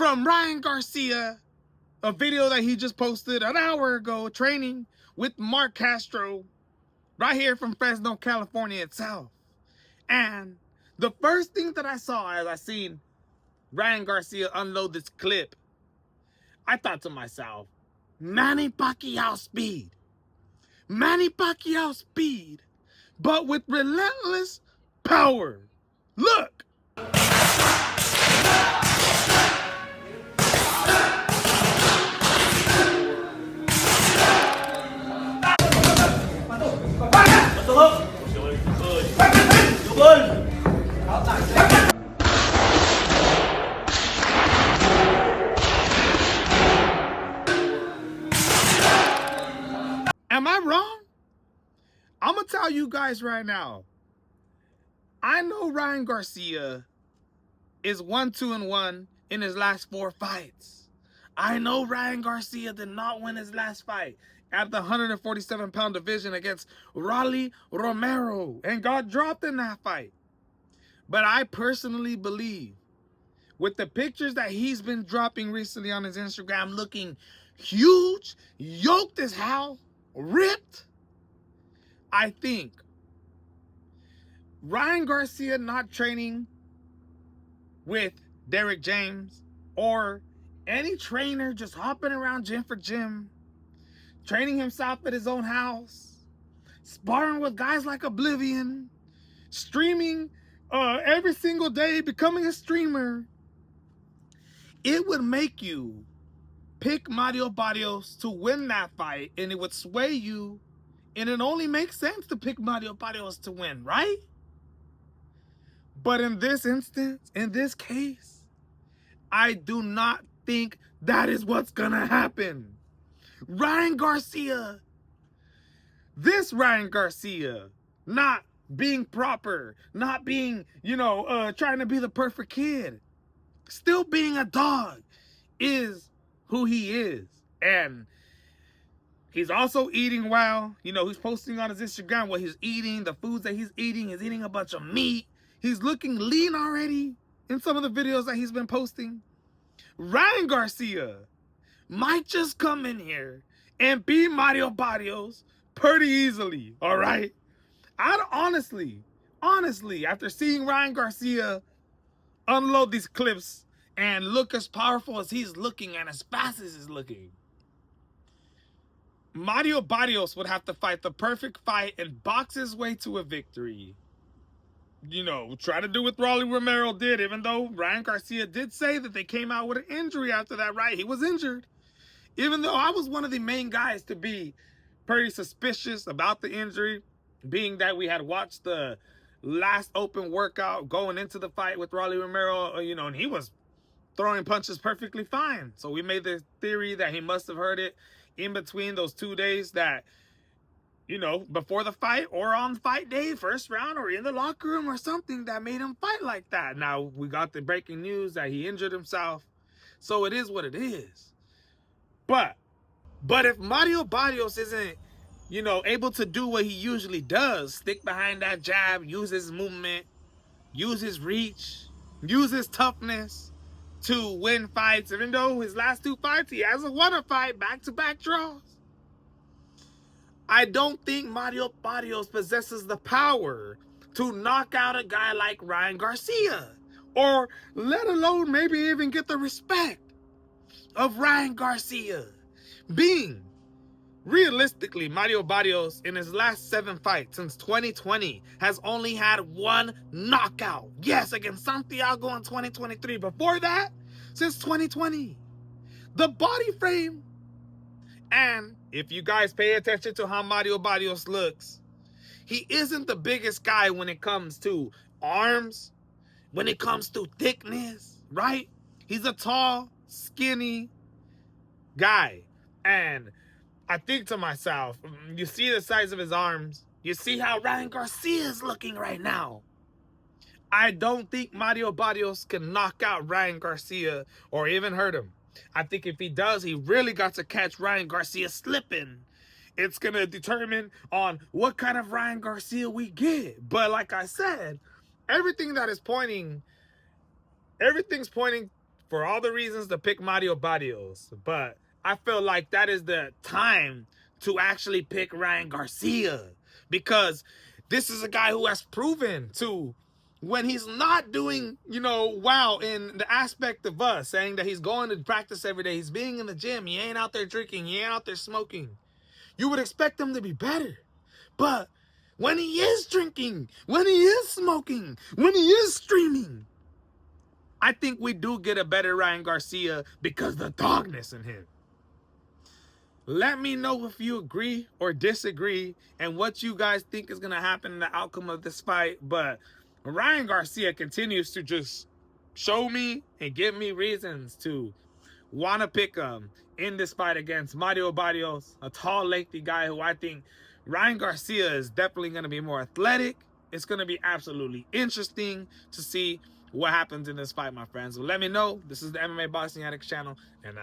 from Ryan Garcia, a video that he just posted an hour ago, training with Marc Castro, right here from Fresno, California itself. And the first thing that I saw as I seen Ryan Garcia unload this clip, I thought to myself, Manny Pacquiao speed. Manny Pacquiao speed, but with relentless power. Look. Am I wrong? I'm going to tell you guys right now. I know Ryan Garcia is 1-2-1 in his last 4 fights. I know Ryan Garcia did not win his last fight at the 147-pound division against Rolly Romero and got dropped in that fight. But I personally believe with the pictures that he's been dropping recently on his Instagram, looking huge, yoked as hell, ripped, I think Ryan Garcia not training with Derek James or any trainer just hopping around gym for gym, training himself at his own house, sparring with guys like Oblivion, streaming every single day, becoming a streamer, it would make you pick Mario Barrios to win that fight, and it would sway you, and it only makes sense to pick Mario Barrios to win, right? But in this instance, in this case, I do not think that is what's gonna happen. Ryan Garcia, this Ryan Garcia, not being proper, not being, trying to be the perfect kid, still being a dog, is who he is. And he's also eating well. He's posting on his Instagram what he's eating, the foods that he's eating. He's eating a bunch of meat. He's looking lean already in some of the videos that he's been posting. Ryan Garcia might just come in here and beat Mario Barrios pretty easily, all right? Honestly, after seeing Ryan Garcia unload these clips and look as powerful as he's looking and as fast as he's looking, Mario Barrios would have to fight the perfect fight and box his way to a victory. Try to do what Rolly Romero did, even though Ryan Garcia did say that they came out with an injury after that, right? He was injured. Even though I was one of the main guys to be pretty suspicious about the injury, being that we had watched the last open workout going into the fight with Rolly Romero, and he was throwing punches perfectly fine. So we made the theory that he must have heard it in between those 2 days that, before the fight or on fight day, first round, or in the locker room or something that made him fight like that. Now, we got the breaking news that he injured himself. So it is what it is. But if Mario Barrios isn't, able to do what he usually does, stick behind that jab, use his movement, use his reach, use his toughness to win fights, even though his last 2 fights, he hasn't won a fight, back-to-back draws, I don't think Mario Barrios possesses the power to knock out a guy like Ryan Garcia, or let alone maybe even get the respect of Ryan Garcia. Being, realistically, Mario Barrios in his last 7 fights since 2020 has only had 1 knockout. Yes, against Santiago in 2023. Before that, since 2020. The body frame, and if you guys pay attention to how Mario Barrios looks, he isn't the biggest guy when it comes to arms, when it comes to thickness, right? He's a tall, skinny guy. And I think to myself, you see the size of his arms, you see how Ryan Garcia is looking right now. I don't think Mario Barrios can knock out Ryan Garcia or even hurt him. I think if he does, he really got to catch Ryan Garcia slipping. It's going to determine on what kind of Ryan Garcia we get. But like I said, everything's pointing for all the reasons to pick Mario Barrios, but I feel like that is the time to actually pick Ryan Garcia, because this is a guy who has proven to, when he's not doing, you know, wow in the aspect of us, saying that he's going to practice every day, he's being in the gym, he ain't out there drinking, he ain't out there smoking, you would expect him to be better. But when he is drinking, when he is smoking, when he is streaming, I think we do get a better Ryan Garcia because of the dogness in him. Let me know if you agree or disagree and what you guys think is going to happen in the outcome of this fight. But Ryan Garcia continues to just show me and give me reasons to want to pick him in this fight against Mario Barrios, a tall, lengthy guy who I think Ryan Garcia is definitely going to be more athletic. It's going to be absolutely interesting to see what happens in this fight, my friends. So let me know. This is the MMA Boxing Addicts channel, and